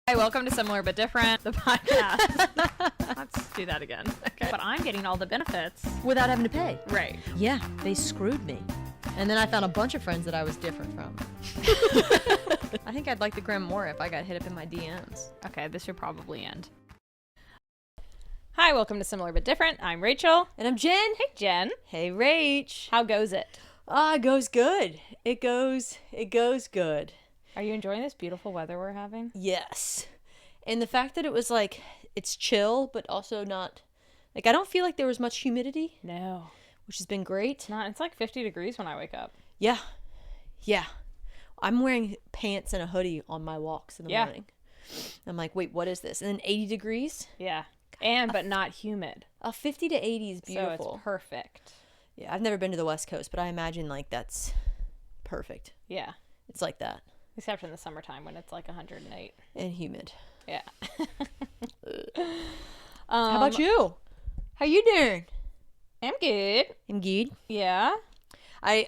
Hi, welcome to Similar But Different, the podcast. Let's do that again. Okay. But I'm getting all the benefits. Without having to pay. Right. Yeah, they screwed me. And then I found a bunch of friends that I was different from. I think I'd like the gram more if I got hit up in my DMs. Okay, this should probably end. Hi, welcome to Similar But Different. I'm Rachel. And I'm Jen. Hey, Jen. Hey, Rach. How goes it? It goes good. It goes good. Are you enjoying this beautiful weather we're having? Yes. And the fact that it was like, it's chill, but also not, like, I don't feel like there was much humidity. No. Which has been great. It's like 50 degrees when I wake up. Yeah. I'm wearing pants and a hoodie on my walks in the morning. I'm like, wait, what is this? And then 80 degrees? Yeah. But not humid. 50 to 80 is beautiful. So it's perfect. Yeah, I've never been to the West Coast, but I imagine, like, that's perfect. Yeah. It's like that. Except in the summertime when it's like 108. And humid. Yeah. How about you? How you doing? I'm good. I'm good. Yeah. I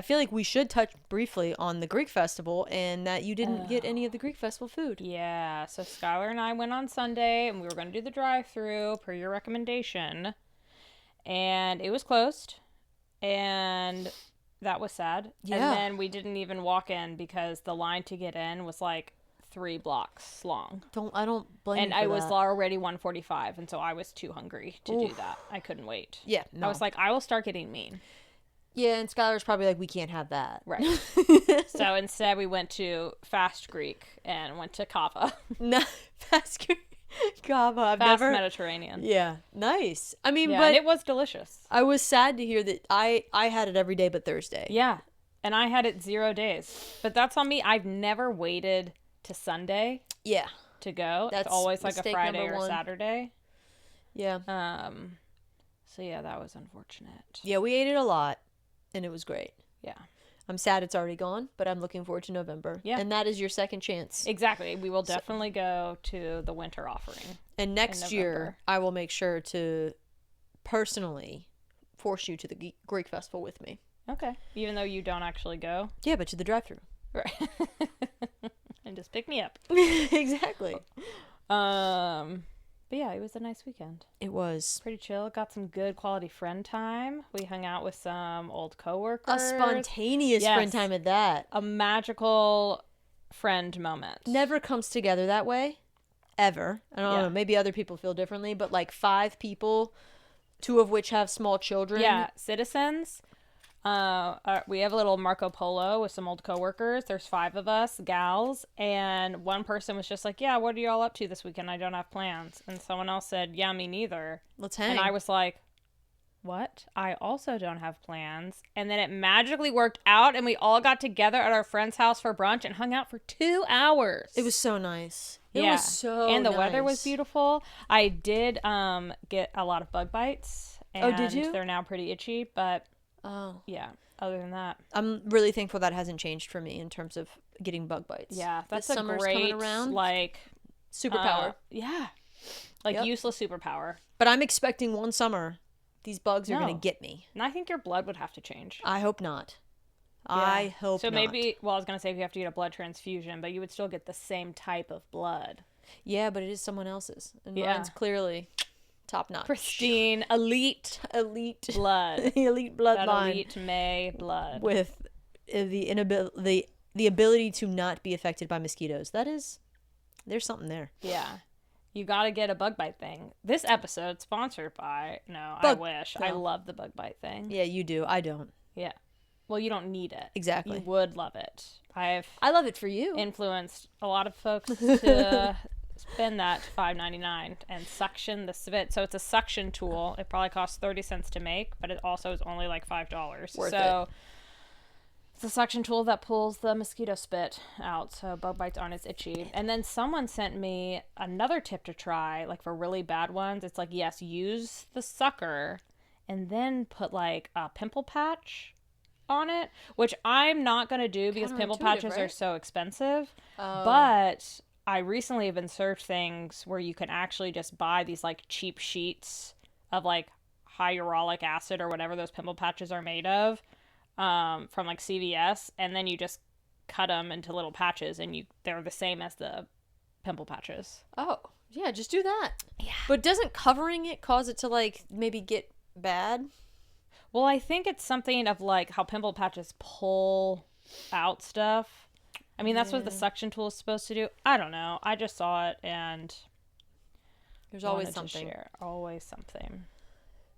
feel like we should touch briefly on the Greek festival and that you didn't get any of the Greek festival food. Yeah. So Skylar and I went on Sunday and we were going to do the drive-thru per your recommendation. And it was closed. And that was sad. Yeah. And then we didn't even walk in because the line to get in was like 3 blocks long. I don't blame you And for I was that. already 1:45, and so I was too hungry to do that. I couldn't wait. Yeah, no. I was like, I will start getting mean. Yeah, and Skylar's probably like, we can't have that. Right. So instead we went to Fast Greek and went to Kava. No, Fast Greek. Kava. Fast Mediterranean. Yeah, nice. I mean, Yeah, but and it was delicious. I was sad to hear that I had it every day but Thursday. Yeah, and I had it 0 days. But that's on me. I've never waited to Sunday to go. That's it's always like a mistake Friday number or one. Saturday. Yeah. So yeah, that was unfortunate. Yeah, we ate it a lot, and it was great. Yeah. I'm sad it's already gone, but I'm looking forward to November. Yeah. And that is your second chance. Exactly. We will definitely go to the winter offering. And next year, I will make sure to personally force you to the Greek festival with me. Okay. Even though you don't actually go? Yeah, but to the drive-thru. Right. And just pick me up. Exactly. But yeah, it was a nice weekend. It was. Pretty chill. Got some good quality friend time. We hung out with some old coworkers. A spontaneous friend time at that. A magical friend moment. Never comes together that way. Ever. I don't know. Maybe other people feel differently, but like 5 people, 2 of which have small children. Yeah, citizens. We have a little Marco Polo with some old coworkers. There's 5 of us, gals, and one person was just like, yeah, what are you all up to this weekend? I don't have plans. And someone else said, yeah, me neither. Let's hang. And I was like, what? I also don't have plans. And then it magically worked out, and we all got together at our friend's house for brunch and hung out for 2 hours. It was so nice. It Yeah. was so And the nice. weather was beautiful. I did get a lot of bug bites. And did you? They're now pretty itchy, but Oh. yeah, other than that. I'm really thankful that hasn't changed for me in terms of getting bug bites. Yeah, that's This a summer's great, coming around. like... Superpower. Yeah. Like, Yep. useless superpower. But I'm expecting one summer these bugs are going No. to get me. And I think your blood would have to change. I hope not. Yeah. I hope so not. maybe, well, I was going to say if you have to get a blood transfusion, but you would still get the same type of blood. Yeah, but it is someone else's. And Yeah. mine's clearly top notch. Pristine, elite blood. Elite That bloodline. elite May blood. With the ability to not be affected by mosquitoes. There's something there. Yeah. You got to get a bug bite thing. This episode sponsored by, I Bug- wish. no. I love the bug bite thing. Yeah, you do. I don't. Yeah. Well, you don't need it. Exactly. You would love it. I love it for you. Influenced a lot of folks to spend that $5.99 and suction the spit. So it's a suction tool. It probably costs 30 cents to make, but it also is only like $5. Worth so it's a suction tool that pulls the mosquito spit out, so bug bites aren't as itchy. And then someone sent me another tip to try, like for really bad ones. It's like, yes, use the sucker and then put like a pimple patch on it, which I'm not going to do because pimple patches are so expensive. But I recently have been served things where you can actually just buy these like cheap sheets of like hyaluronic acid or whatever those pimple patches are made of, from like CVS, and then you just cut them into little patches, and they're the same as the pimple patches. Oh, yeah, just do that. Yeah. But doesn't covering it cause it to, like, maybe get bad? Well, I think it's something of like how pimple patches pull out stuff. I mean, that's what the suction tool is supposed to do. I don't know. I just saw it and There's always wanted to something. share. Always something.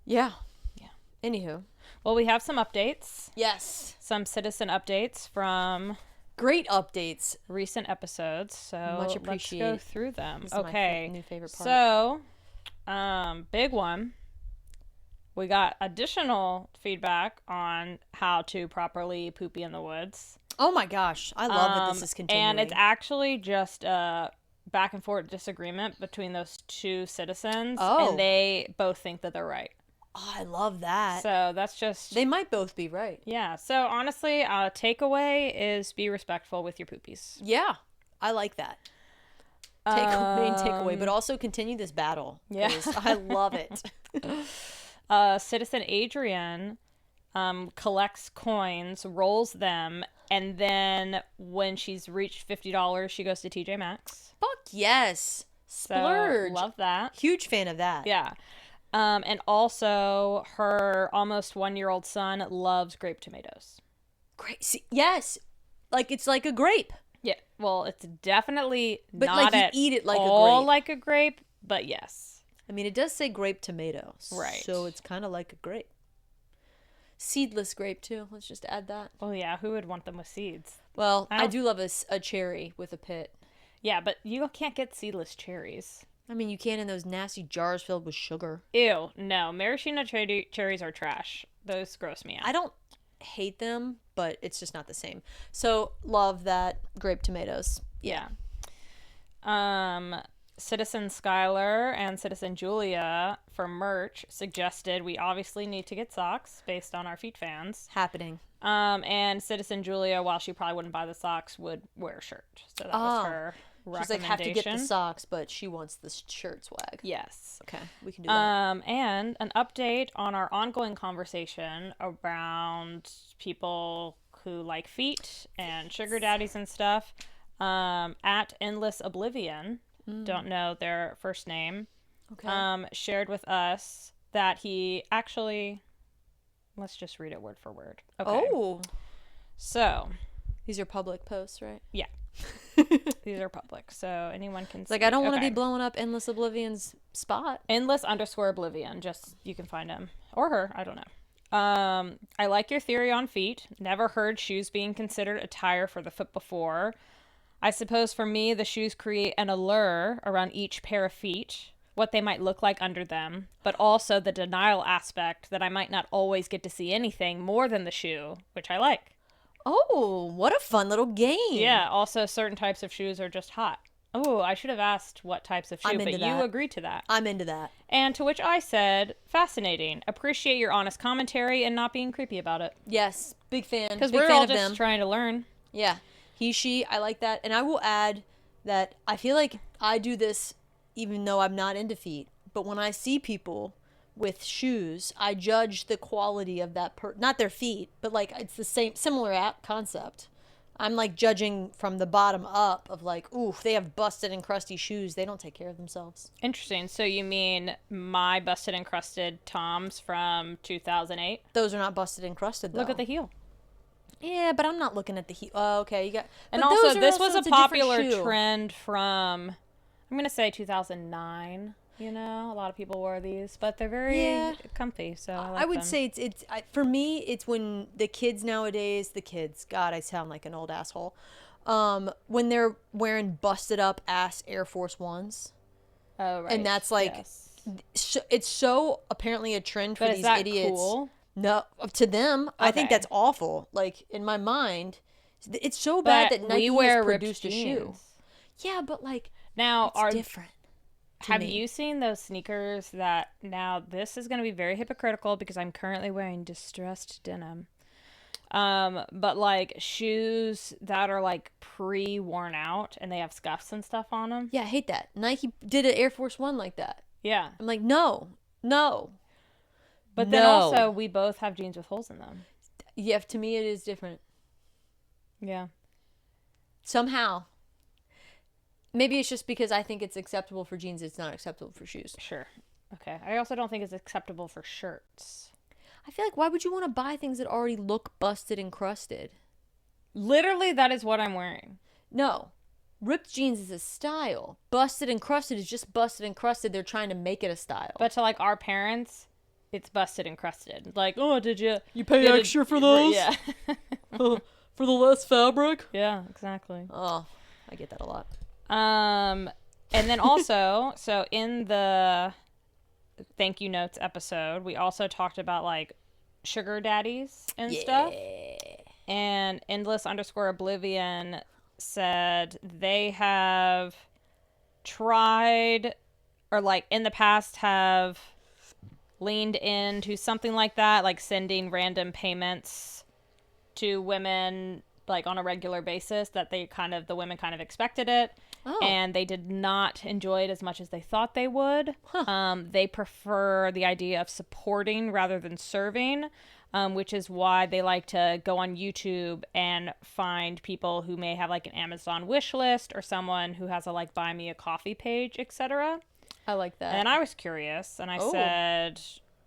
Yeah. Yeah. Anywho. Well, we have some updates. Yes. Some citizen updates from Great updates. recent episodes. So Much let's appreciate. go through them. This is my Okay. new favorite part. So, big one. We got additional feedback on how to properly poopy in the woods. Oh my gosh. I love that this is continuing. And it's actually just a back and forth disagreement between those two citizens. Oh. And they both think that they're right. Oh, I love that. So that's just... They might both be right. Yeah. So honestly, takeaway is be respectful with your poopies. Yeah. I like that. Main takeaway, but also continue this battle. Yeah. I love it. Citizen Adrian collects coins, rolls them, and then when she's reached $50, she goes to TJ Maxx. Fuck yes. So, Splurge. love that. Huge fan of that. Yeah. And also, her almost 1-year-old son loves grape tomatoes. Great. See, yes. Like, it's like a grape. Yeah. Well, it's definitely But, not like, you at eat it like a all grape. like a grape, but yes. I mean, it does say grape tomatoes. Right. So it's kind of like a grape. Seedless grape, too. Let's just add that. Oh, yeah. Who would want them with seeds? Well, I I don't- do love a cherry with a pit. Yeah, but you can't get seedless cherries. I mean, you can in those nasty jars filled with sugar. Ew, no. Maraschino cherries are trash. Those gross me out. I don't hate them, but it's just not the same. So, love that grape tomatoes. Yeah. Citizen Skylar and Citizen Julia for merch suggested we obviously need to get socks based on our feet fans. Happening. And Citizen Julia, while she probably wouldn't buy the socks, would wear a shirt. So that was her She's like, have to get the recommendation. socks, but she wants the shirt swag. Yes. Okay, we can do that. And an update on our ongoing conversation around people who like feet and sugar daddies and stuff. At Endless Oblivion, don't know their first name, Okay. shared with us that he actually, let's just read it word for word. Okay. Oh. So, These are public posts, right? yeah. These are public, so anyone can It's see. like, I don't want to Okay. be blowing up Endless Oblivion's spot. Endless_Oblivion. Just, you can find him. Or her. I don't know. I like your theory on feet. Never heard shoes being considered attire for the foot before. I suppose for me, the shoes create an allure around each pair of feet, what they might look like under them, but also the denial aspect that I might not always get to see anything more than the shoe, which I like. Oh, what a fun little game. Yeah, also certain types of shoes are just hot. Oh, I should have asked what types of shoe, I'm but into you that. agreed to that. I'm into that. And to which I said, fascinating. Appreciate your honest commentary and not being creepy about it. Yes, big fan. Because Big we're fan all of just them. trying to learn. Yeah. He, she, I like that. And I will add that I feel like I do this even though I'm not into feet. But when I see people with shoes, I judge the quality of that not their feet, but like it's the similar concept. I'm like judging from the bottom up of like, ooh, they have busted and crusty shoes. They don't take care of themselves. Interesting. So you mean my busted and crusted Toms from 2008? Those are not busted and crusted though. Look at the heel. Yeah, but I'm not looking at the heel. Oh, okay, you got. And but also, those are this was a it's different popular shoe. trend from, I'm going to say 2009. You know, a lot of people wore these, but they're very comfy. So I would them. say it's for me, it's when the kids nowadays, God, I sound like an old asshole. When they're wearing busted up ass Air Force Ones. Oh, right. And that's like, yes. it's so apparently a trend for But these is that idiots. cool? No, to them, I think Okay. that's awful. Like in my mind, it's so bad But that Nike we wear has ripped produced a shoe. jeans. Yeah, but like, Now, it's different. to have me. you seen those sneakers that now this is going to be very hypocritical because I'm currently wearing distressed denim. But like shoes that are like pre-worn out and they have scuffs and stuff on them. Yeah, I hate that. Nike did an Air Force One like that. Yeah. I'm like, no. But then No. also we both have jeans with holes in them. Yeah, to me it is different. Yeah. Somehow. Maybe it's just because I think it's acceptable for jeans, it's not acceptable for shoes. Sure. Okay. I also don't think it's acceptable for shirts. I feel like, why would you want to buy things that already look busted and crusted? Literally, that is what I'm wearing. No. Ripped jeans is a style. Busted and crusted is just busted and crusted. They're trying to make it a style. But to like our parents, it's busted and crusted. Like, oh, did you pay extra for those? Yeah. For the less fabric? Yeah, exactly. Oh, I get that a lot. And then also, so in the thank you notes episode, we also talked about like sugar daddies and stuff. And endless_oblivion said they have tried, or like in the past have leaned into something like that, like sending random payments to women like on a regular basis, that the women kind of expected it. Oh. And they did not enjoy it as much as they thought they would. They prefer the idea of supporting rather than serving, which is why they like to go on YouTube and find people who may have like an Amazon wish list, or someone who has a like buy me a coffee page, etc. I like that. And I was curious, and I said,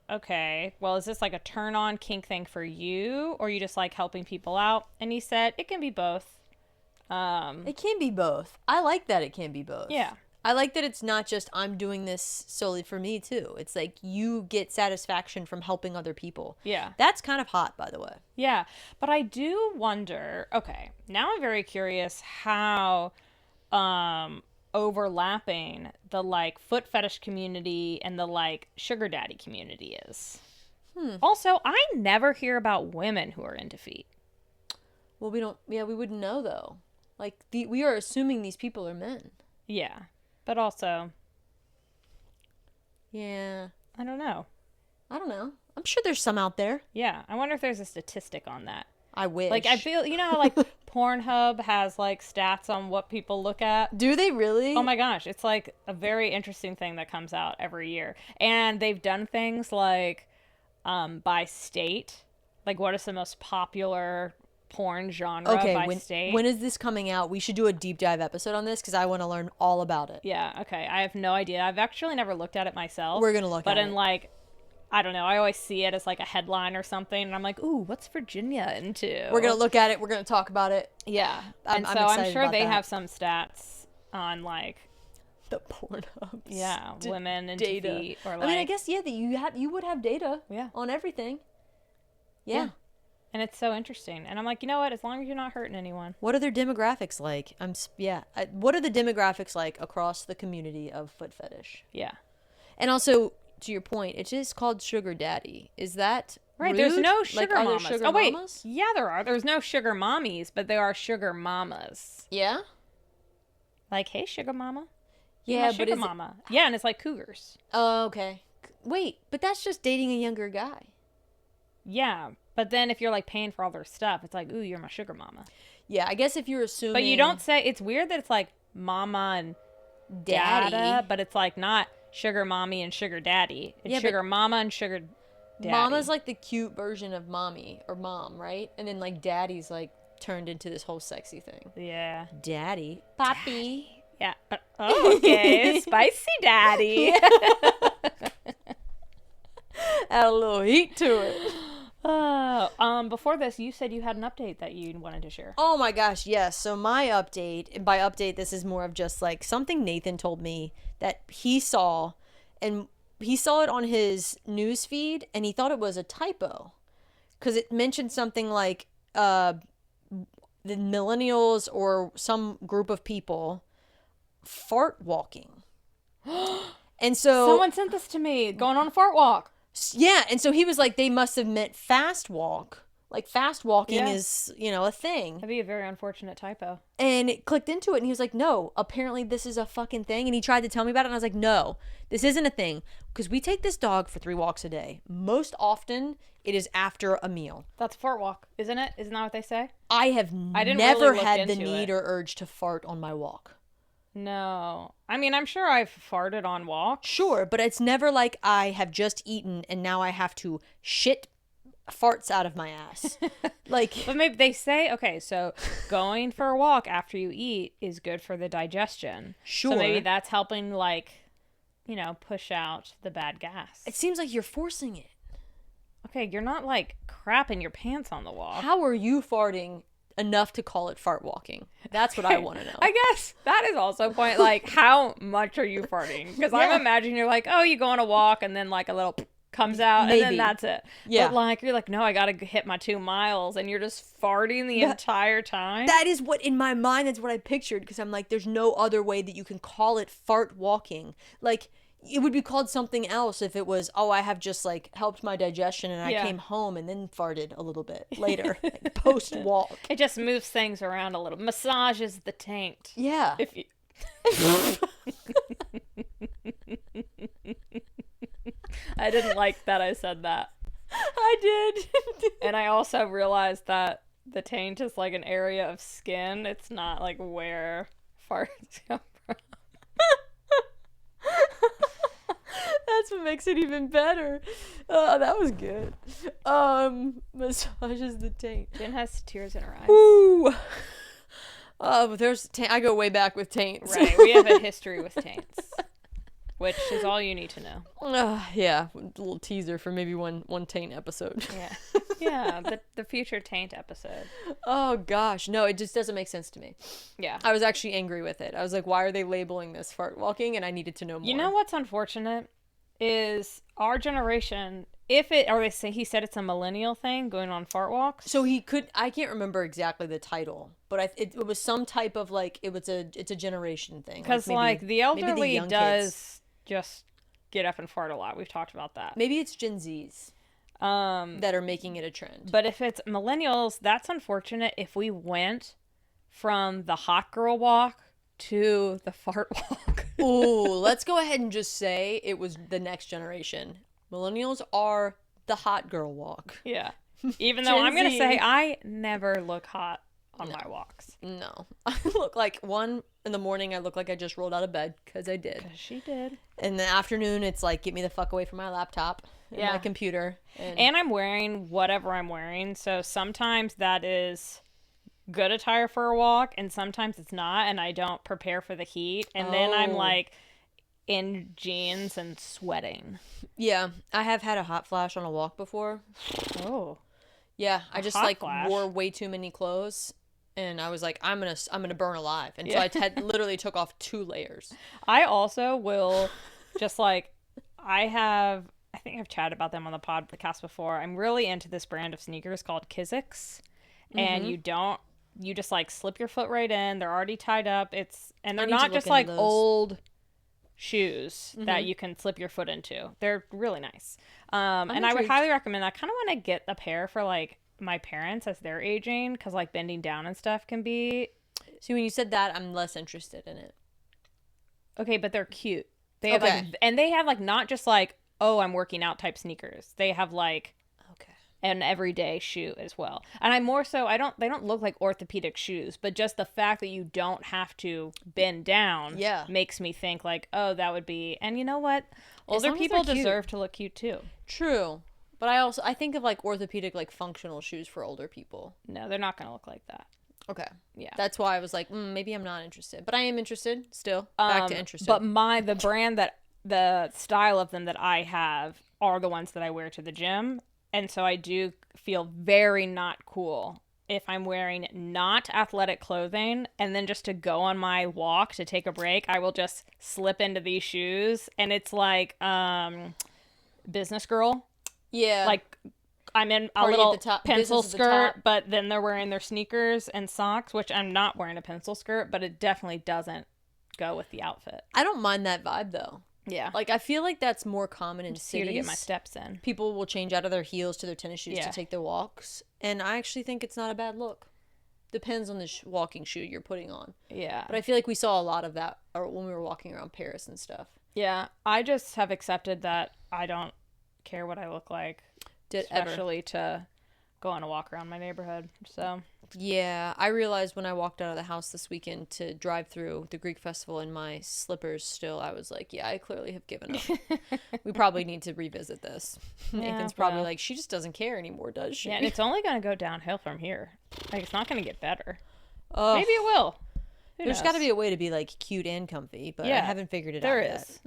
okay, well, is this like a turn on kink thing for you, or you just like helping people out? And he said it can be both. It can be both. I like that it can be both. Yeah. I like that it's not just I'm doing this solely for me too. It's like you get satisfaction from helping other people. Yeah. That's kind of hot, by the way. Yeah. But I do wonder, okay, now I'm very curious how overlapping the like foot fetish community and the like sugar daddy community is. Also, I never hear about women who are into feet. Well, we wouldn't know though. Like we are assuming these people are men. Yeah. But also, yeah, I don't know. I'm sure there's some out there. Yeah. I wonder if there's a statistic on that. I wish. Like, I feel, you know how like Pornhub has like stats on what people look at? Do they really? Oh my gosh. It's like a very interesting thing that comes out every year. And they've done things like by state. Like, what is the most popular porn genre by state? When is this coming out? We should do a deep dive episode on this because I want to learn all about it. Yeah, okay. I have no idea. I've actually never looked at it myself. We're going to look at it. But in like, I don't know. I always see it as like a headline or something. And I'm like, ooh, what's Virginia into? We're going to look at it. We're going to talk about it. Yeah. I'm I'm sure they that. have some stats on like the Pornhub. Yeah, women and data. feet, or like, I mean, I guess that you would have data. Yeah. On everything. Yeah. And it's so interesting. And I'm like, you know what? As long as you're not hurting anyone. What are their demographics like? What are the demographics like across the community of foot fetish? Yeah. And also, to your point, it is called sugar daddy. Is that right? rude? There's no sugar like, are there mamas. sugar oh wait, mamas? yeah, there are. There's no sugar mommies, but there are sugar mamas. Yeah. Like, hey, sugar mama. Yeah, sugar mama. Yeah, and it's like cougars. Oh, okay. Wait, but that's just dating a younger guy. Yeah, but then if you're like paying for all their stuff, it's like, ooh, you're my sugar mama. Yeah, I guess if you're assuming. But you don't say. It's weird that it's like mama and daddy, dada, but it's like not sugar mommy and sugar daddy. It's sugar mama and sugar daddy. Mama's like the cute version of mommy or mom, right? And then like daddy's like turned into this whole sexy thing. Yeah. Daddy. Poppy. Yeah. Oh, okay. Spicy daddy. Add a little heat to it. Before this, you said you had an update that you wanted to share. Oh my gosh, yes. So my update, and by update, this is more of just like something Nathan told me that he saw, and he saw it on his news feed, and he thought it was a typo, because it mentioned something like the millennials or some group of people fart walking. And so someone sent this to me, going on a fart walk. Yeah, and so he was like, they must have meant fast walk. Like, fast walking is, a thing. That'd be a very unfortunate typo. And it clicked into it, and he was like, no, apparently this is a fucking thing. And he tried to tell me about it, and I was like, no, this isn't a thing. Because we take this dog for 3 walks a day. Most often, it is after a meal. That's a fart walk, isn't it? Isn't that what they say? I have never had the need or urge to fart on my walk. No. I mean, I'm sure I've farted on walks. Sure, but it's never like I have just eaten and now I have to shit farts out of my ass. Like, But maybe they say, okay, so going for a walk after you eat is good for the digestion. Sure. So maybe that's helping, like, push out the bad gas. it seems like you're forcing it. Okay, you're not, like, crapping your pants on the walk. How are you farting enough to call it fart walking? That's what I want to know. I guess that is also a point. Like, how much are you farting? Because Yeah. I'm imagining you're like, oh, you go on a walk and then, like, a little comes out and then Maybe. that's it. Yeah. But, like, you're like, no, I gotta hit my 2 miles, and you're just farting the entire time. That is what, in my mind, that's what I pictured, because I'm like, there's no other way that you can call it fart walking. Like, it would be called something else if it was, oh, I have just, like, helped my digestion and I Yeah. came home and then farted a little bit later, like, post-walk. It just moves things around a little. Massages the taint. Yeah. If you... I didn't like that I said that. I did. And I also realized that the taint is like an area of skin. It's not like where farts come from. That's what makes it even better. That was good. Massages the taint. Jen has tears in her eyes. Ooh. But there's I go way back with taints. Right, we have a history with taints, which is all you need to know. Yeah, a little teaser for maybe one taint episode. Yeah, yeah, the future taint episode. Oh gosh, no, it just doesn't make sense to me. Yeah. I was actually angry with it. I was like, why are they labeling this fart walking? And I needed to know more. You know what's unfortunate is our generation. They say he said it's a millennial thing going on fart walks. So I can't remember exactly the title, but it was some type of like, it's a generation thing. Because maybe the elderly young does kids. just get up and fart a lot. We've talked about that. Maybe it's Gen Zs that are making it a trend. But if it's millennials, that's unfortunate. If we went from the hot girl walk to the fart walk. Ooh, let's go ahead and just say it was the next generation. Millennials are the hot girl walk. Yeah. Even though Gen I'm going to Z. say I never look hot on my walks. No. I look like, one, in the morning, I look like I just rolled out of bed, because I did. Because she did. In the afternoon, it's like, get me the fuck away from my laptop and my computer. And I'm wearing whatever I'm wearing. So sometimes that is good attire for a walk, and sometimes it's not, and I don't prepare for the heat. And then I'm like in jeans and sweating. Yeah, I have had a hot flash on a walk before. Oh. Yeah, I just hot like flash? wore way too many clothes, and I was like, I'm gonna burn alive, and so I literally took off 2 layers. I also will just like, I think I've chatted about them on the podcast before. I'm really into this brand of sneakers called Kizik's, and you just like slip your foot right in. They're already tied up. And they're need to not look just into like those. old shoes that you can slip your foot into. They're really nice. And I would intrigued. highly recommend. I kind of want to get a pair for like my parents as they're aging, because like bending down and stuff can be See, when you said that, I'm less interested in it. okay, but they're cute. They have like, and they have like not just like, oh, I'm working out type sneakers. They have like Okay. an everyday shoe as well. And I'm more so, they don't look like orthopedic shoes, but just the fact that you don't have to bend down makes me think like, oh, that would be, and you know what? Older long as people they're cute. deserve to look cute too. True. But I think of like orthopedic, like functional shoes for older people. No, they're not going to look like that. Okay. Yeah. That's why I was like, maybe I'm not interested. But I am interested still. Back to interested. But the brand the style of them that I have are the ones that I wear to the gym. And so I do feel very not cool if I'm wearing not athletic clothing, and then just to go on my walk to take a break, I will just slip into these shoes, and it's like business girl. Yeah. Like I'm in a Party at little the top, pencil business at the top. skirt, but then they're wearing their sneakers and socks, which I'm not wearing a pencil skirt, but it definitely doesn't go with the outfit. I don't mind that vibe though. Yeah. Like, I feel like that's more common in Just here cities. to get my steps in. People will change out of their heels to their tennis shoes Yeah. to take their walks. And I actually think it's not a bad look. Depends on the walking shoe you're putting on. Yeah. But I feel like we saw a lot of that when we were walking around Paris and stuff. Yeah. I just have accepted that I don't care what I look like. Ever. Especially to go on a walk around my neighborhood. So Yeah, I realized when I walked out of the house this weekend to drive through the Greek festival in my slippers still, I was like, yeah, I clearly have given up. We probably need to revisit this. Nathan's probably well, like, she just doesn't care anymore, does she? yeah, and it's only going to go downhill from here. Like, it's not going to get better. Oh, Maybe it will. Who there's knows? got to be a way to be like cute and comfy, but I Yeah, haven't figured it there out yet. is.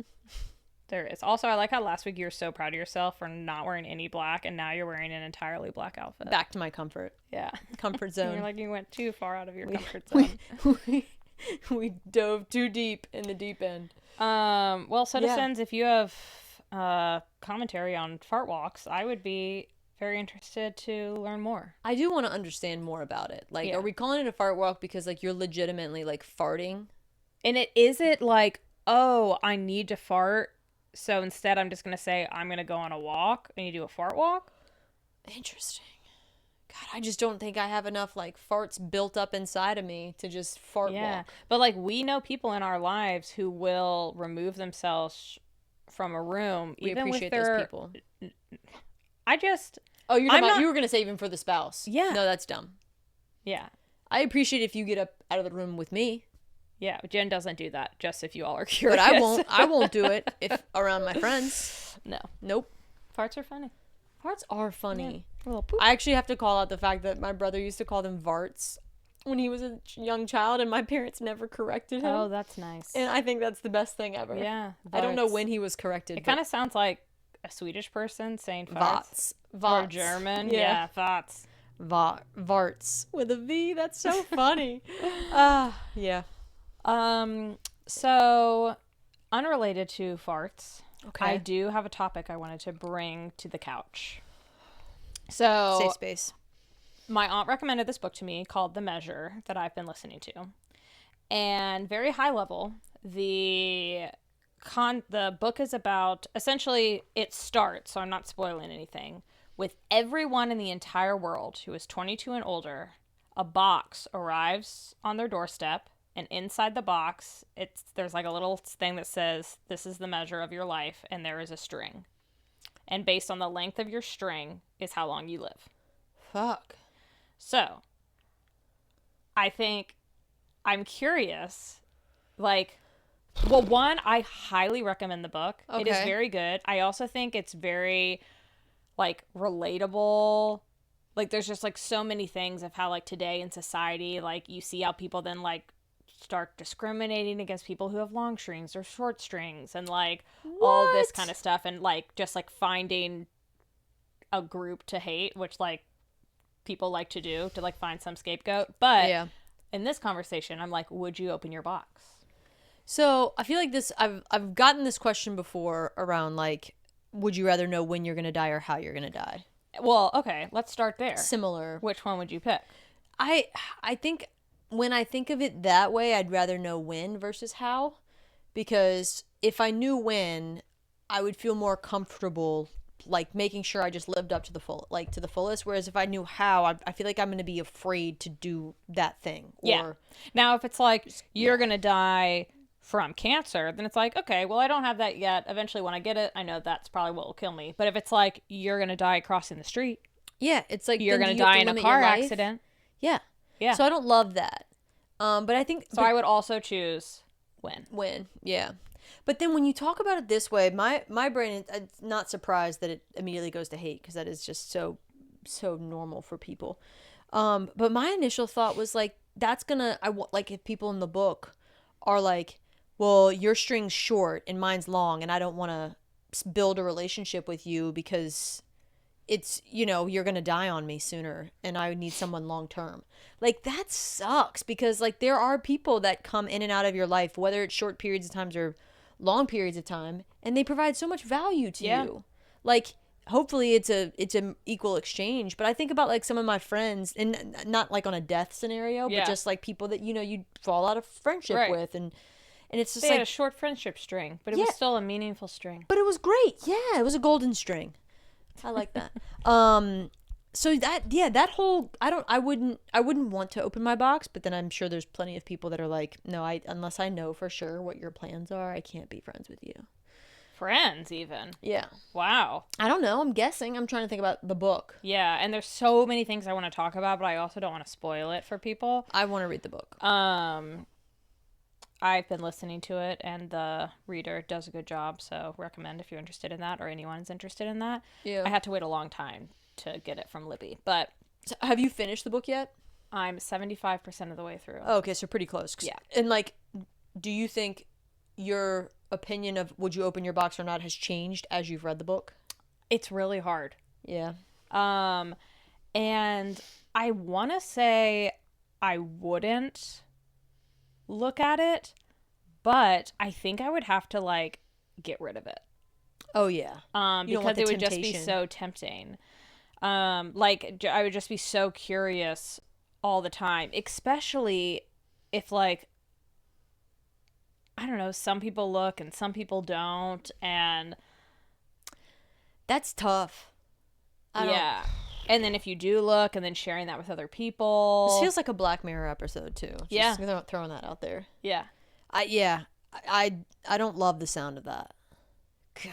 There is. Also, I like how last week you were so proud of yourself for not wearing any black, and now you're wearing an entirely black outfit. Back to my comfort Yeah. comfort You're zone. like, you went too far out of your comfort zone. We dove too deep in the deep end. Well, citizens, if you have commentary on fart walks, I would be very interested to learn more. I do want to understand more about it. Like, Yeah. are we calling it a fart walk because like you're legitimately like farting? And is it like, oh, I need to fart, so instead I'm just going to say I'm going to go on a walk, and you do a fart walk? Interesting. God, I just don't think I have enough like farts built up inside of me to just fart walk. But like, we know people in our lives who will remove themselves from a room. We even appreciate with their, those people. I just, Oh, you're I'm talking about, not- you were gonna say even for the spouse. Yeah. No, that's dumb. yeah. I appreciate if you get up out of the room with me, Yeah, Jen doesn't do that, just if you all are curious. but I won't. I won't do it if around my friends. No. Nope. Farts are funny. Farts are funny. A little poop. I actually have to call out the fact that my brother used to call them varts when he was a young child, and my parents never corrected him. Oh, that's nice. And I think that's the best thing ever. Yeah. I don't know Varts. when he was corrected. It kind of sounds like a Swedish person saying farts. Vots. Or Vots. German. Yeah. Yeah, farts. Varts with a V. That's so funny. Yeah. So, unrelated to farts, Okay. I do have a topic I wanted to bring to the couch. So, Safe space. my aunt recommended this book to me called The Measure that I've been listening to. And very high level, the book is about, essentially it starts, so I'm not spoiling anything, with everyone in the entire world who is 22 and older. A box arrives on their doorstep, and inside the box there's like a little thing that says, this is the measure of your life, and there is a string. And based on the length of your string is how long you live. Fuck. So, I think I'm curious, like, well, one, I highly recommend the book. It is Okay. very good. I also think it's very, like, relatable. Like, there's just, like, so many things of how, like, today in society, like, you see how people then, like, start discriminating against people who have long strings or short strings and, like, all this What? kind of stuff. And, like, just, like, finding a group to hate, which, like, people like to do, to, like, find some scapegoat. But Yeah. in this conversation, I'm like, would you open your box? So I feel like this. I've gotten this question before around like, would you rather know when you're gonna die or how you're gonna die? Well, okay, let's start there. Similar. Which one would you pick? I think when I think of it that way, I'd rather know when versus how, because if I knew when, I would feel more comfortable like making sure I just lived up to the fullest. Whereas if I knew how, I feel like I'm gonna be afraid to do that thing. Yeah. Now, if it's like you're gonna die from cancer, then it's like, okay, well, I don't have that yet. Eventually, when I get it, I know that's probably what will kill me. But if it's like you're gonna die crossing the street, Yeah, it's like you're then gonna do you have die to in a limit car your life? accident. Yeah. Yeah. So I don't love that. But I think So I would also choose when. when, yeah. But then when you talk about it this way, my brain is not surprised that it immediately goes to hate because that is just so normal for people. But my initial thought was like that's gonna like if people in the book are like, well, your string's short and mine's long, and I don't want to build a relationship with you because it's you're gonna die on me sooner and I need someone long term. Like that sucks because like there are people that come in and out of your life, whether it's short periods of times or long periods of time, and they provide so much value to you. Like hopefully it's a equal exchange, but I think about like some of my friends, and not like on a death scenario, but just like people that you'd fall out of friendship with, and it's just They had a like, short friendship string, but it was still a meaningful string. but it was great. Yeah, it was a golden string. I like that. So that whole I wouldn't want to open my box, but then I'm sure there's plenty of people that are like, no, unless I know for sure what your plans are, I can't be friends with you. friends even. Yeah. Wow. I don't know. I'm guessing. I'm trying to think about the book. Yeah, and there's so many things I want to talk about, but I also don't want to spoil it for people. I want to read the book. I've been listening to it, and the reader does a good job, so recommend if you're interested in that, or anyone's interested in that. Yeah. I had to wait a long time to get it from Libby, but So have you finished the book yet? I'm 75% of the way through. Oh, okay, so pretty close. Yeah. And like, do you think your opinion of would you open your box or not has changed as you've read the book? It's really hard. Yeah. And I want to say I wouldn't look at it, but I think I would have to like get rid of it. Oh yeah. You don't want Because the it would just be temptation. so tempting. Like I would just be so curious all the time, especially if like I don't know, some people look and some people don't, and That's tough. yeah. And then if you do look, and then sharing that with other people. This feels like a Black Mirror episode too. Yeah. Just throwing that out there. Yeah. I don't love the sound of that. God.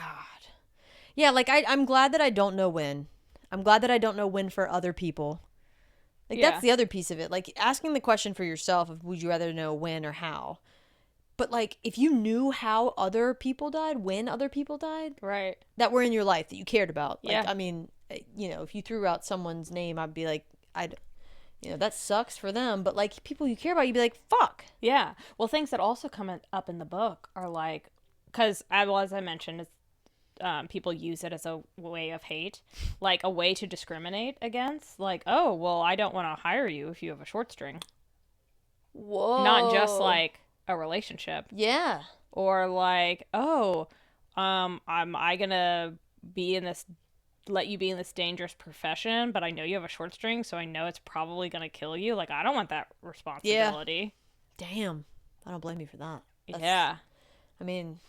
Yeah, like I'm glad that I don't know when. I'm glad that I don't know when for other people. Like Yeah. that's the other piece of it. Like asking the question for yourself of would you rather know when or how. But like if you knew how other people died, when other people died, Right. that were in your life that you cared about. Like Yeah. I mean, you know, if you threw out someone's name, I'd be like you know, that sucks for them, but like people you care about, you'd be like, fuck. Yeah. Well, things that also come up in the book are like, because as I mentioned, it's, people use it as a way of hate, like a way to discriminate against. Like, oh, well, I don't want to hire you if you have a short string. Whoa. Not just like a relationship. Yeah. Or like, oh, am I gonna be in this, let you be in this dangerous profession, but I know you have a short string, so I know it's probably gonna kill you. Like, I don't want that responsibility. Damn. I don't blame you for that. Yeah. I mean,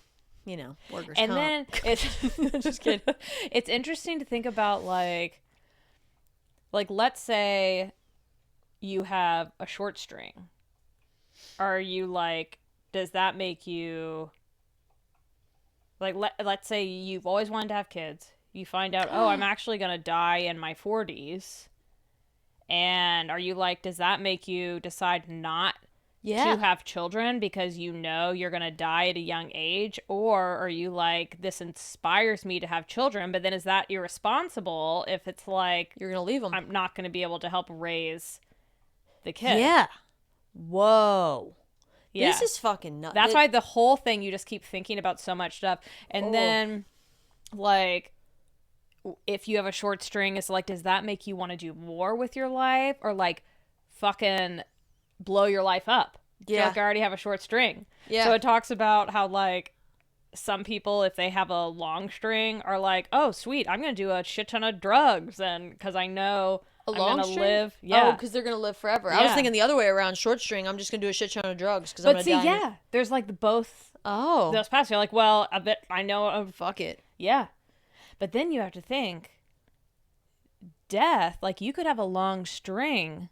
you know, workers' And comp. then it's just kidding. It's interesting to think about like let's say you have a short string. Are you like, does that make you like, let's say you've always wanted to have kids. You find out, oh, I'm actually going to die in my 40s. And are you like, does that make you decide not to have children because you know you're going to die at a young age? Or are you like, this inspires me to have children, but then is that irresponsible if it's like, You're going to leave them. I'm not going to be able to help raise the kid? Yeah. Whoa. Yeah. This is fucking nuts. That's why the whole thing, you just keep thinking about so much stuff. And then, like, if you have a short string, it's like, does that make you want to do more with your life? Or, like, fucking blow your life up? Yeah. Like, I already have a short string. Yeah. So it talks about how, like, some people, if they have a long string, are like, oh, sweet, I'm going to do a shit ton of drugs. And because I know A I'm long going to string? live. Oh, Yeah. because they're going to live forever. I was Yeah. thinking the other way around. Short string, I'm just going to do a shit ton of drugs because I'm But going to see, die. yeah, there's like both Oh. those paths. You're like, well, I know of. Fuck it. Yeah. But then you have to think death, like you could have a long string,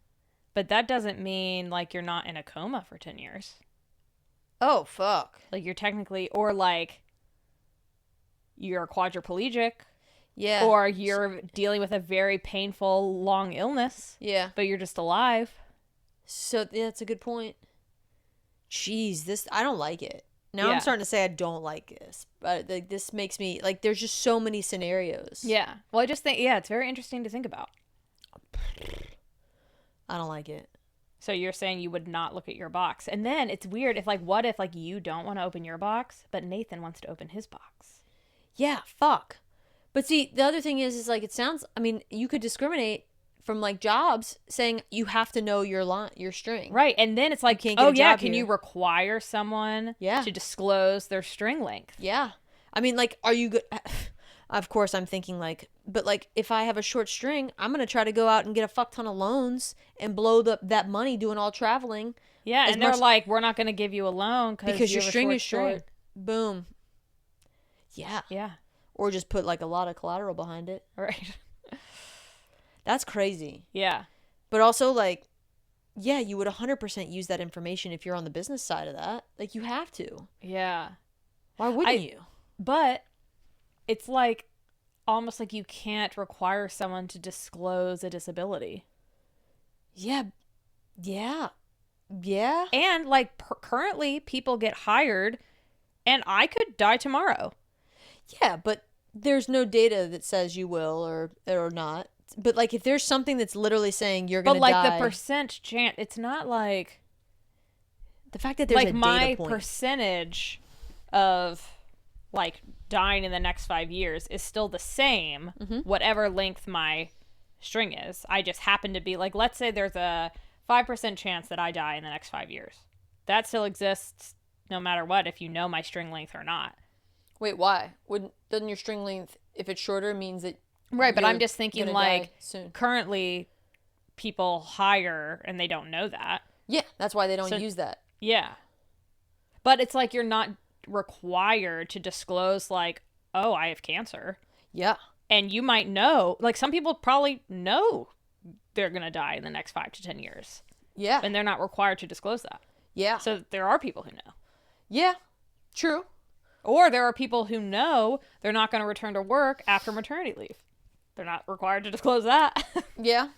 but that doesn't mean like you're not in a coma for 10 years. Oh, fuck. Like you're technically, or like you're quadriplegic, Yeah. or you're dealing with a very painful long illness, Yeah. but you're just alive. So, yeah, that's a good point. Jeez, I don't like it. Now Yeah. I'm starting to say I don't like this. But like, this makes me, like, there's just so many scenarios. Yeah. Well, I just think, yeah, it's very interesting to think about. I don't like it. So you're saying you would not look at your box. And then it's weird if like, what if like you don't want to open your box, but Nathan wants to open his box? Yeah, fuck. But see, the other thing is like, it sounds, I mean, you could discriminate from like jobs saying you have to know your string. Right. And then it's like, can't get oh a yeah, job can here. you require someone Yeah. to disclose their string length? Yeah. I mean, like, are you good? Of course, I'm thinking like, but like, if I have a short string, I'm going to try to go out and get a fuck ton of loans and blow that money doing all traveling. Yeah. As And they're much- like, we're not going to give you a loan Because you your have a string short is short. Boom. Yeah. Yeah. Or just put like a lot of collateral behind it. Right. That's crazy. Yeah. But also like, yeah, you would 100% use that information if you're on the business side of that. Like you have to. Yeah. Why wouldn't you? But it's like almost like you can't require someone to disclose a disability. Yeah. Yeah. Yeah. And like currently people get hired and I could die tomorrow. Yeah, but there's no data that says you will or not. But like if there's something that's literally saying you're But gonna like die, the percent chance, it's not like the fact that there's like a my data point. percentage of like dying in the next 5 years is still the same, whatever length my string is. I just happen to be like, let's say there's a 5% chance that I die in the next 5 years. That still exists no matter what, if you know my string length or not. Wait, why? Doesn't your string length, if it's shorter, means that Right, but I'm you're just thinking gonna like die soon? currently people hire and they don't know that. Yeah, that's why they don't So- use that. Yeah. But it's like you're not required to disclose like, oh, I have cancer. Yeah. And you might know, like some people probably know they're going to die in the next 5 to 10 years. Yeah. And they're not required to disclose that. Yeah. So there are people who know. Yeah. True. Or there are people who know they're not going to return to work after maternity leave. They're not required to disclose that. Yeah.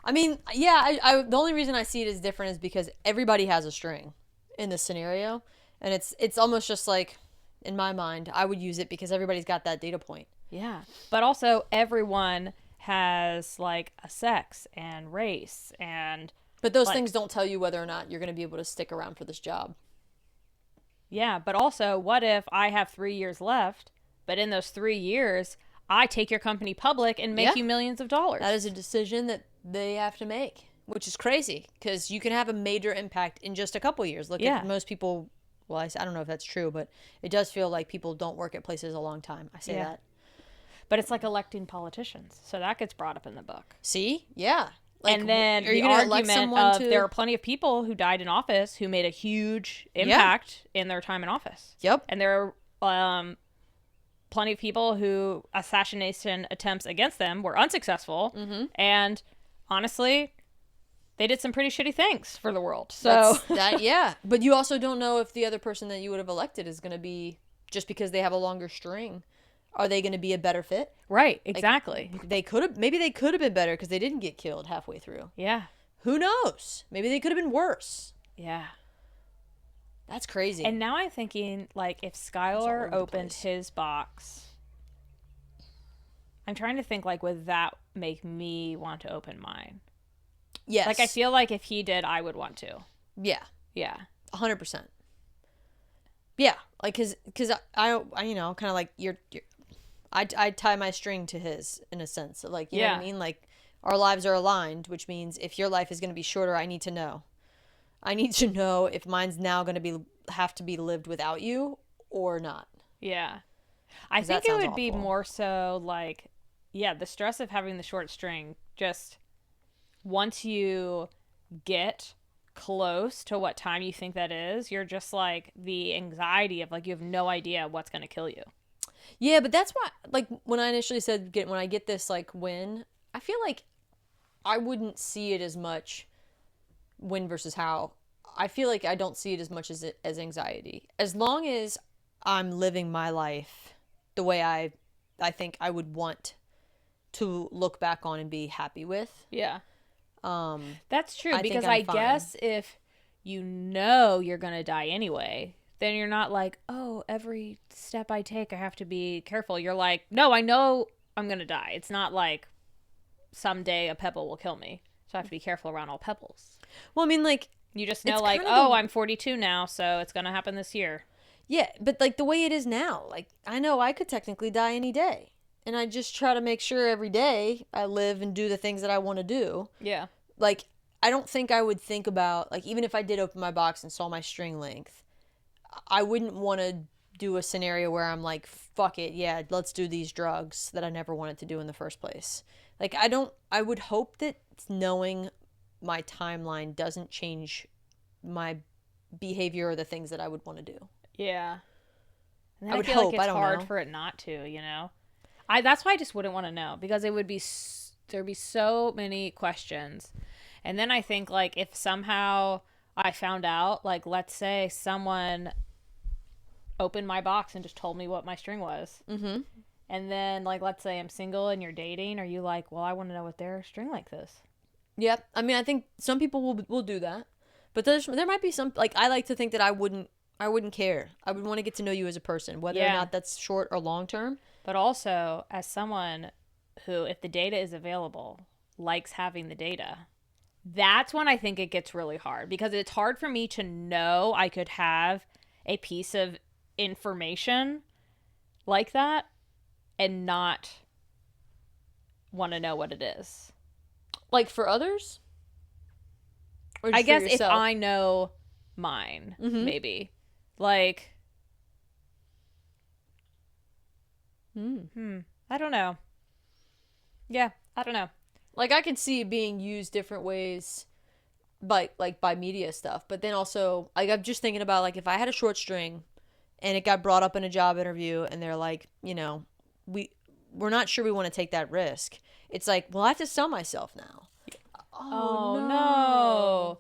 I mean, yeah, I the only reason I see it as different is because everybody has a string in this scenario. And it's almost just like, in my mind, I would use it because everybody's got that data point. Yeah. But also everyone has like a sex and race and But those like, things don't tell you whether or not you're going to be able to stick around for this job. yeah, but also what if I have 3 years left, but in those 3 years I take your company public and make Yeah. you millions of dollars? That is a decision that they have to make, which is crazy because you can have a major impact in just a couple years. Look Yeah. at most people. Well, I don't know if that's true, but it does feel like people don't work at places a long time. I say Yeah. that. But it's like electing politicians. So that gets brought up in the book. See? Yeah. Like, and then are you the gonna elect argument someone of to... there are plenty of people who died in office who made a huge impact in their time in office. Yep. And there are plenty of people who assassination attempts against them were unsuccessful. Mm-hmm. And honestly, they did some pretty shitty things for the world. So yeah. But you also don't know if the other person that you would have elected is going to be, just because they have a longer string, are they going to be a better fit? right, exactly. Maybe they could have been better because they didn't get killed halfway through. Yeah. Who knows? Maybe they could have been worse. Yeah. That's crazy. And now I'm thinking, like, if Skylar over the opened place. his box, I'm trying to think, like, would that make me want to open mine? yes. Like, I feel like if he did, I would want to. Yeah. Yeah. 100%. Yeah, like because I you know, kind of like I tie my string to his in a sense, like, you know what I mean, like our lives are aligned, which means if your life is going to be shorter, I need to know if mine's now going to have to be lived without you or not. Yeah. I 'Cause that think it sounds would be awful. more so like, yeah, the stress of having the short string, just once you get close to what time you think that is, you're just like the anxiety of like you have no idea what's going to kill you. Yeah, but that's why, like, when I initially said when I get this like win, I feel like I wouldn't see it as much win versus how. I feel like I don't see it as much as anxiety. As long as I'm living my life the way I think I would want to look back on and be happy with. Yeah. Um, That's true, I think because I'm I fine. guess if you know you're going to die anyway, then you're not like, oh, every step I take, I have to be careful. You're like, no, I know I'm going to die. It's not like someday a pebble will kill me. So I have to be careful around all pebbles. well, I mean, like, You just know, It's like, kind of oh, the- I'm 42 now, so it's going to happen this year. yeah, but like the way it is now, like I know I could technically die any day. And I just try to make sure every day I live and do the things that I want to do. Yeah. Like, I don't think I would think about, like, even if I did open my box and saw my string length, I wouldn't want to do a scenario where I'm like, fuck it, yeah, let's do these drugs that I never wanted to do in the first place. Like, I would hope that knowing my timeline doesn't change my behavior or the things that I would want to do. Yeah. And then I I would feel hope, like it's I don't hard know. for it not to, you know? That's why I just wouldn't want to know, because it would be, there'd be so many questions. And then I think, like, if somehow I found out, like, let's say someone opened my box and just told me what my string was. Mm-hmm. And then, like, let's say I'm single and you're dating. Are you like, well, I want to know what their string length is? Yep. I mean, I think some people will do that, but there might be some, like, I like to think that I wouldn't care. I would want to get to know you as a person, whether or not that's short or long term. But also, as someone who, if the data is available, likes having the data, that's when I think it gets really hard, because it's hard for me to know I could have a piece of information like that and not want to know what it is. Like for others? Or I guess if I know mine, maybe. Like, I don't know. Yeah, I don't know. Like, I can see it being used different ways by media stuff, but then also, like, I'm just thinking about, like, if I had a short string and it got brought up in a job interview and they're like, you know, we're not sure we want to take that risk. It's like, well, I have to sell myself now. Oh no.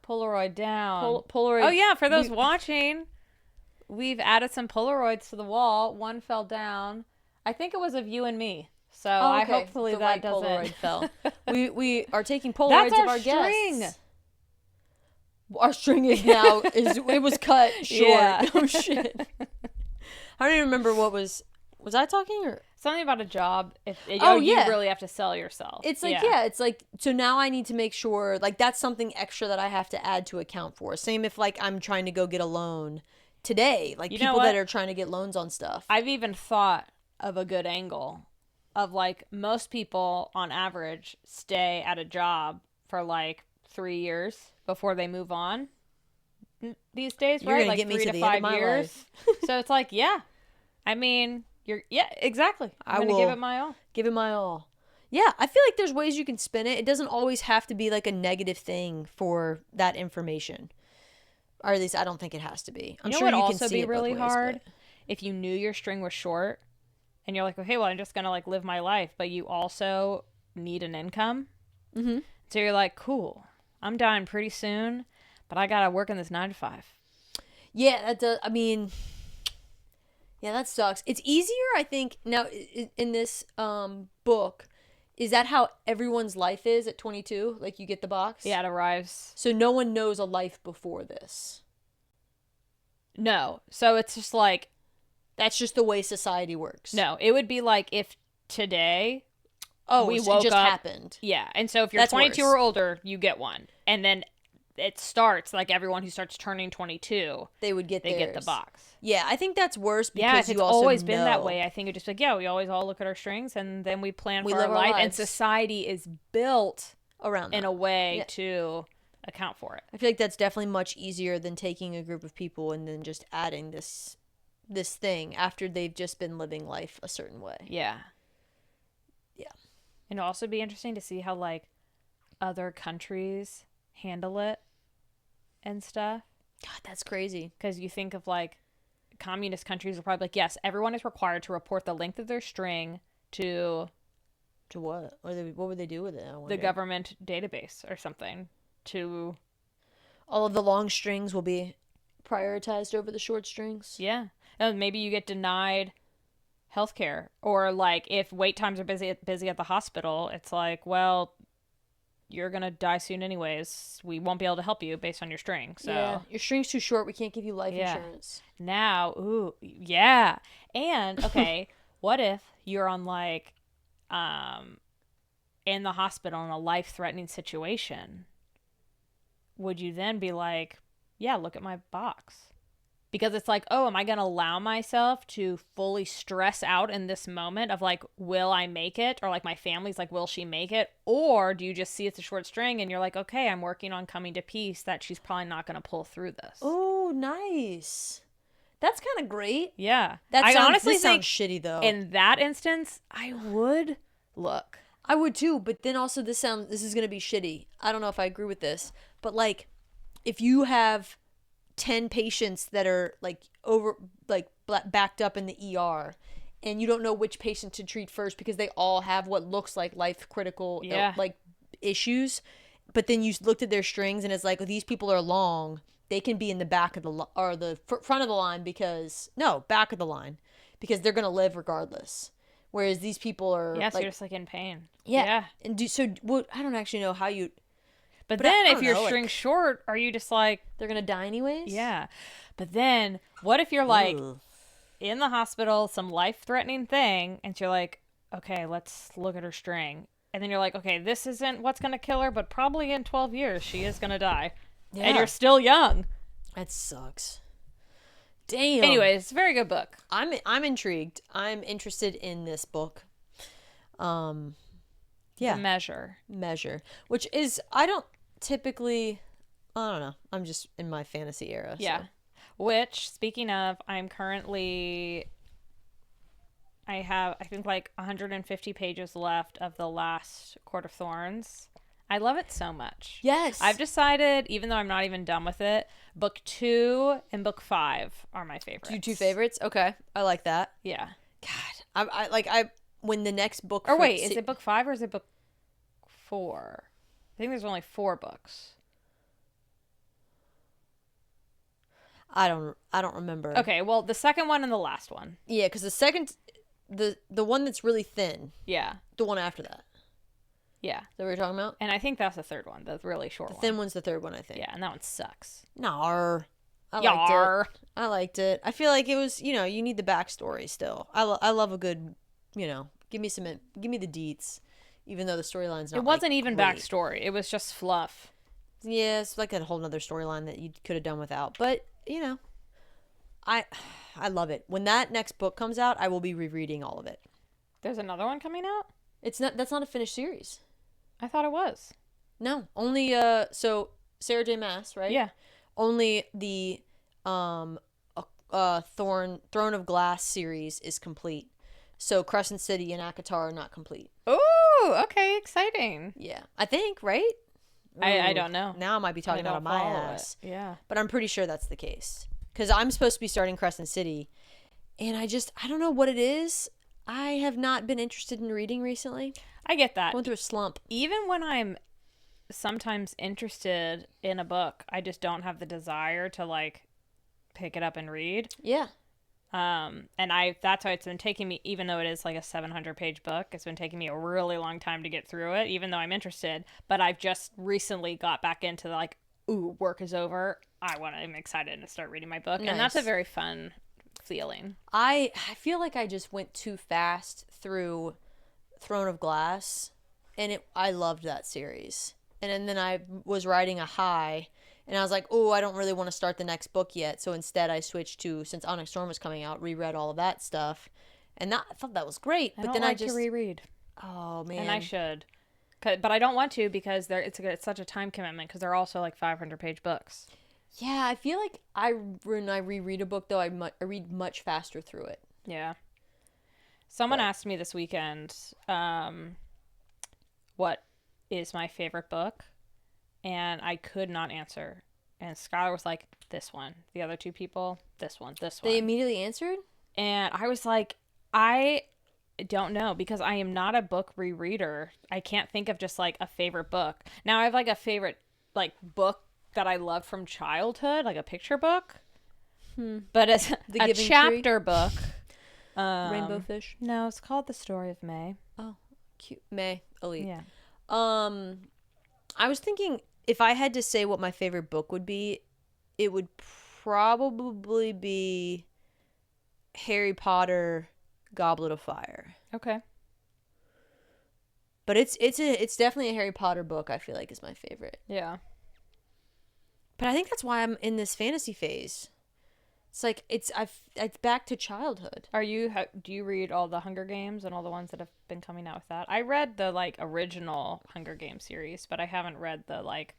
Polaroid down. Polaroid. Oh yeah, for those watching, we've added some Polaroids to the wall. One fell down. I think it was of you and me. So I hopefully that doesn't. Polaroid fell. We are taking Polaroids of our guests. Our string is now it was cut short. Yeah. Oh shit. I don't even remember what was I talking or something about a job. You really have to sell yourself. It's like it's like, so now I need to make sure, like, that's something extra that I have to add to account for. Same if, like, I'm trying to go get a loan today, like, people that are trying to get loans on stuff. I've even thought of a good angle of, like, most people on average stay at a job for like 3 years before they move on these days, You're right? gonna Like get me 3 to to the end 5 of my years. life. So it's like, I mean, exactly. I'm gonna give it my all. Give it my all. Yeah, I feel like there's ways you can spin it. It doesn't always have to be like a negative thing for that information. Or at least I don't think it has to be. I'm sure you can also see be it really both ways, hard but if you knew your string was short and you're like, okay, well, I'm just gonna like live my life, but you also need an income. Mm-hmm. So you're like, cool, I'm dying pretty soon, but I gotta work in this 9 to 5. Yeah, that does. I mean, yeah, that sucks. It's easier, I think, now in this book. Is that how everyone's life is at 22? Like, you get the box? Yeah, it arrives. So no one knows a life before this. No. So it's just like, that's just the way society works. No, it would be like if today we woke up. It just happened. Yeah, and so if you're 22 or older, you get one. And then it starts, like, everyone who starts turning 22, they get the box. Yeah, I think that's worse because it's always been that way. I think it just like, we always all look at our strings and then we plan for our life, and society is built around that in a way to account for it. I feel like that's definitely much easier than taking a group of people and then just adding this thing after they've just been living life a certain way. Yeah. Yeah. And it'll also be interesting to see how, like, other countries handle it and stuff. God, that's crazy. Because you think of, like, communist countries are probably like, yes, everyone is required to report the length of their string to what? What would they do with it? The government database or something. To all of the long strings will be prioritized over the short strings. Yeah. And maybe you get denied healthcare, or like if wait times are busy at the hospital, it's like, well, you're gonna die soon anyways. We won't be able to help you based on your string. So your string's too short. We can't give you life insurance. Now, and okay, what if you're on like, in the hospital in a life-threatening situation? Would you then be like, yeah, look at my box? Because it's like, oh, am I going to allow myself to fully stress out in this moment of like, will I make it? Or like my family's like, will she make it? Or do you just see it's a short string and you're like, okay, I'm working on coming to peace that she's probably not going to pull through this. Oh, nice. That's kind of great. Yeah. I honestly think shitty though. In that instance, I would look. I would too, but then also this is going to be shitty. I don't know if I agree with this, but like if you have 10 patients that are like backed up in the ER and you don't know which patient to treat first because they all have what looks like life critical like issues, but then you looked at their strings and it's like, well, these people are long, they can be in the back of the or the front of the line back of the line because they're gonna live regardless. Whereas these people are Yes, you're just like in pain. yeah. And I don't actually know how you. But then if your know, string's short, are you just like they're gonna die anyways? Yeah. But then what if you're like in the hospital, some life-threatening thing, and you're like, okay, let's look at her string. And then you're like, okay, this isn't what's going to kill her, but probably in 12 years she is going to die. Yeah. And you're still young. That sucks. Damn. Anyway, it's a very good book. I'm intrigued. I'm interested in this book. Yeah. Measure. Which is, I don't know. I'm just in my fantasy era. Yeah. So. Which, speaking of, I have, I think, like 150 pages left of the last Court of Thorns. I love it so much. Yes. I've decided, even though I'm not even done with it, book 2 and book 5 are my favorites. Your 2 favorites? Okay. I like that. Yeah. God. When the next book... Or wait, is it book 5 or is it book 4? I think there's only 4 books. I don't remember. Okay, well, the second one and the last one. Yeah, because the second... The one that's really thin. Yeah. The one after that. Yeah. Is that what you're talking about? And I think that's the third one, the really short one. The thin one's the third one, I think. Yeah, and that one sucks. Nar. I liked it. I feel like it was, you need the backstory still. I love a good, give me the deets, even though the storyline's not. It wasn't even great. backstory. It was just fluff. Yeah, it's like a whole nother storyline that you could have done without. But, I love it. When that next book comes out, I will be rereading all of it. There's another one coming out? That's not a finished series. I thought it was. No, only so Sarah J. Maas, right? Yeah. Only the Throne of Glass series is complete. So Crescent City and ACOTAR are not complete. Oh, okay, exciting. Yeah, I think, right? I don't know. Now I might be talking out of my ass. Yeah. But I'm pretty sure that's the case. Because I'm supposed to be starting Crescent City. And I don't know what it is. I have not been interested in reading recently. I get that. Going through a slump. Even when I'm sometimes interested in a book, I just don't have the desire to like pick it up and read. Yeah. And that's why it's been taking me, even though it is like a 700-page book, it's been taking me a really long time to get through it, even though I'm interested. But I've just recently got back into like, ooh, work is over. I'm excited to start reading my book. Nice. And that's a very fun feeling. I feel like I just went too fast through Throne of Glass, and I loved that series. And then I was riding a high, and I was like, oh, I don't really want to start the next book yet. So instead I switched to, since Onyx Storm was coming out, reread all of that stuff. And I thought that was great. But then I just to reread. Oh, man. And I should. But I don't want to because it's such a time commitment because they're also like 500-page books. Yeah, I feel like when I reread a book, though, I read much faster through it. Yeah. Someone asked me this weekend, what is my favorite book? And I could not answer. And Skylar was like, this one. The other 2 people, this one. They immediately answered? And I was like, I don't know because I am not a book rereader. I can't think of just like a favorite book. Now I have like a favorite like book that I love from childhood, like a picture book. But as a chapter book. Rainbow Fish? No, it's called The Story of May. Oh, cute. May. Elite. Yeah. I was thinking if I had to say what my favorite book would be, it would probably be Harry Potter Goblet of Fire. Okay. But it's definitely a Harry Potter book I feel like is my favorite. Yeah. But I think that's why I'm in this fantasy phase. It's like it's back to childhood. Do you read all the Hunger Games and all the ones that have been coming out with that? I read the like original Hunger Games series, but I haven't read the like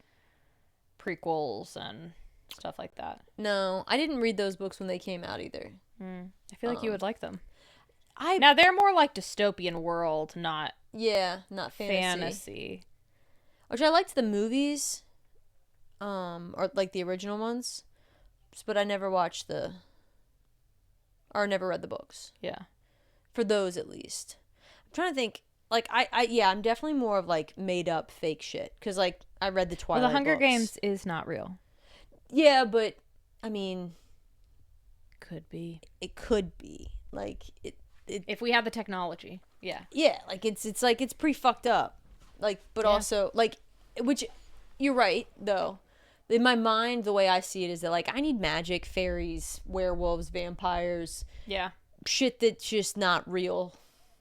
prequels and stuff like that. No, I didn't read those books when they came out either. I feel like you would like them. I Now, they're more like dystopian world, not not fantasy. Which I liked the movies, or like the original ones, but I never watched or never read the books. Yeah. For those, at least. I'm trying to think. Like, I'm definitely more of, like, made-up fake shit. Because, like, I read the Twilight Well, the Hunger books. Games is not real. Yeah, but I mean, Could be. it could be like it. If we had the technology. Yeah. Yeah, like it's like it's pretty fucked up. Like, but Yeah. also like, which you're right though. In my mind, the way I see it is that like I need magic, fairies, werewolves, vampires, Yeah. shit that's just not real.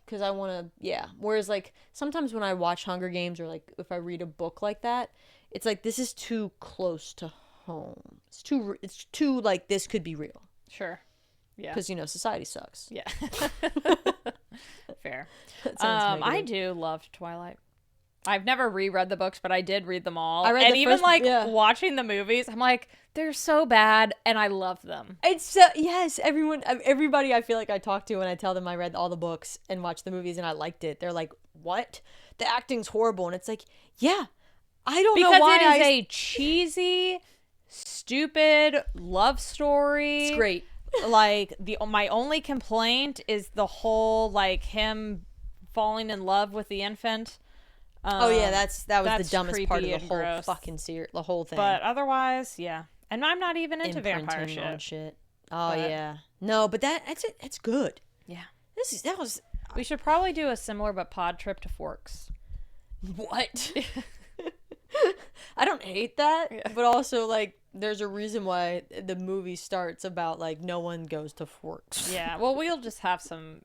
Because I want to, yeah. Whereas like sometimes when I watch Hunger Games or like if I read a book like that, it's like this is too close to home. It's too like this could be real. Sure. Yeah. Because society sucks. Yeah. Fair. That sounds I negative. do love Twilight. I've never reread the books, but I did read them all. I read and the even first- like yeah. watching the movies, I'm like, they're so bad, and I love them. It's yes, everybody I feel like I talk to when I tell them I read all the books and watched the movies and I liked it, they're like, "What? The acting's horrible." And it's like, "Yeah, I don't know Because why it is a cheesy, stupid love story. It's great. Like my only complaint is the whole like him falling in love with the infant. Oh yeah, that was that's the dumbest part of creepy the and whole gross. fucking series, the whole thing. But otherwise, yeah. And I'm not even into vampire Imprinting on shit. shit. Oh But- yeah, no, but that's it. It's good. Yeah. That was We should probably do a similar but pod trip to Forks. what. I don't hate that, but also like there's a reason why the movie starts about like no one goes to Forks. Yeah. Well, we'll just have some.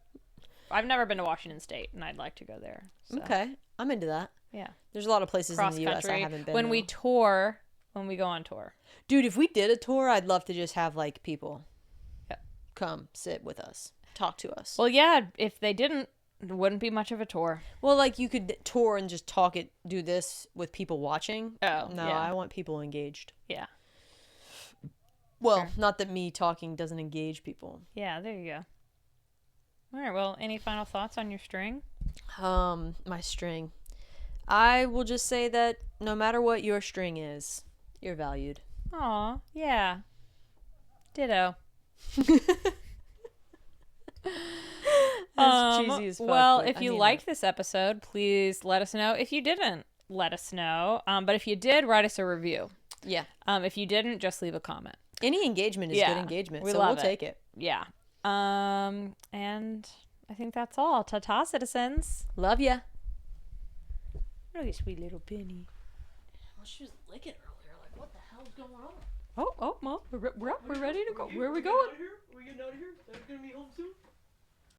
I've never been to Washington State, and I'd like to go there. So. Okay, I'm into that. Yeah. There's a lot of places Cross in the U.S. I country. haven't been. When we though. tour, when we go on tour. Dude, if we did a tour, I'd love to just have like people Yep. come sit with us, talk to us. Well, yeah. If they didn't, it wouldn't be much of a tour. Well, like you could tour and just do this with people watching. Oh, No, yeah. I want people engaged. Yeah. Well, Sure. not that me talking doesn't engage people. Yeah. There you go. All right. Well, any final thoughts on your string? My string. I will just say that no matter what your string is, you're valued. Aw. Yeah. Ditto. That's cheesy as fuck. Well, but if I you mean liked this episode, please let us know. If you didn't, let us know. But if you did, write us a review. it. Yeah. If you didn't, just leave a comment. Any engagement is Yeah, good engagement, we so love we'll it. take it. Yeah. And I think that's all. Ta-ta, citizens. Love ya. Look at sweet little Penny. Well, she was licking earlier. Like, what the hell's going on? Oh, Mom, we're up. We're ready to go. Where are we going? We're getting out of here. Are we gonna be home soon?